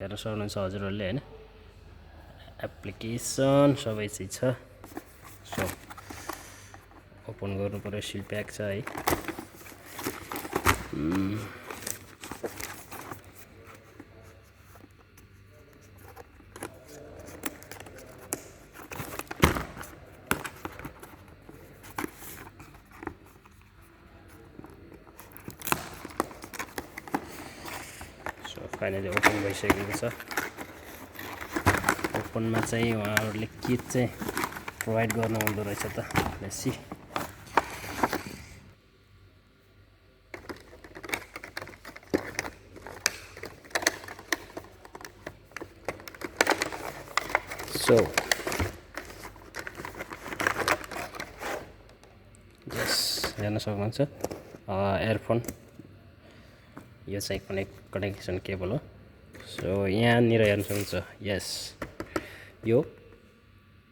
हेर्न सक्नुहुन्छ हजुरहरूले हैन एप्लिकेसन सबै चिज छ सो ओपन गर्नु पर्यो सिल प्याक छ है फाइनली ओपन भइसकेको छ ओपनमा चाहिँ उहाँहरूले के चाहिँ प्रोभाइड गर्नु हुँदो रहेछ त लेट्स सी सो यस हेर्न सक्नुहुन्छ एयरफोन यो चाहिँ कनेक्सन केबल हो सो यहाँनिर हेर्न सक्नुहुन्छ यस यो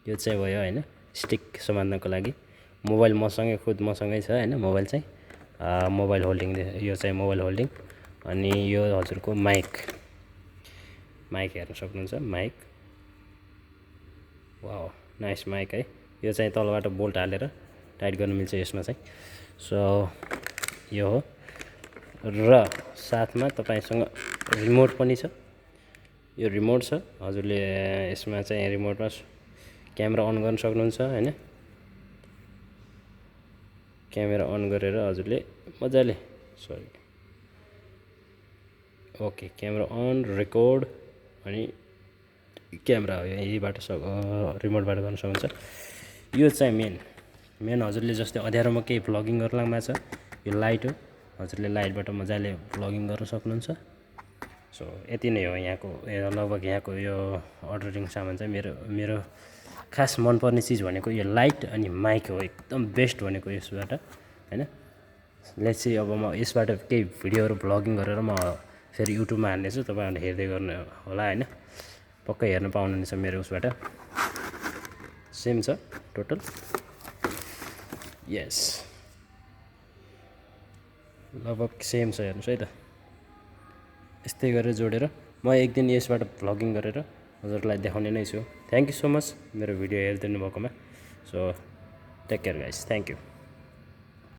चाहिँ भयो हैन स्टिक समात्नको लागि मोबाइल मसँगै छ हैन मोबाइल चाहिँ मोबाइल होल्डिङ यो चाहिँ मोबाइल होल्डिङ अनि यो हजुरको माइक हेर्न सक्नुहुन्छ माइक वाउ नाइस माइक है यो चाहिँ तलबाट बोल्ट हालेर टाइट गर्न मिल्छ यसमा चाहिँ सो यो हो र साथमा तपाईसँग रिमोट पनि छ यो रिमोट छ हजुरले यसमा चाहिँ रिमोटमा क्यामेरा अन गर्न सक्नुहुन्छ हैन क्यामेरा अन गरेर हजुरले मजाले sorry okay camera on record अनि क्यामेरा यहीबाट रिमोटबाट गर्न सक्नुहुन्छ यो चाहिँ मेन हजुरले जस्तै अँध्यारोमा केही भ्लगिङ गर्न लाग्नु छ यो लाइट हो हजुरले लाइटबाट मजाले भ्लगिङ गर्न सक्नुहुन्छ सो यति नै हो यहाँको लगभग यहाँको यो अर्डरिङ सामान चाहिँ मेरो खास मनपर्ने चिज भनेको यो लाइट अनि माइक हो एकदम बेस्ट भनेको यसबाट हैन लेट्स सी अब म यसबाट केही भिडियोहरू भ्लगिङ गरेर म फेरि युट्युबमा हाल्नेछु तपाईहरुले हेर्दै गर्नु होला हैन पक्कै हेर्न पाउनुहुनेछ मेरो उसबाट सेम छ टोटल यस लगभग सेम छ हेर्नुहोस् है त यस्तै गरेर जोडेर म एक दिन यसबाट भ्लगिङ गरेर हजुरलाई देखाउने नै छु थ्याङ्क यू सो मच मेरो भिडियो हेरिदिनु भएकोमा so take care guys thank you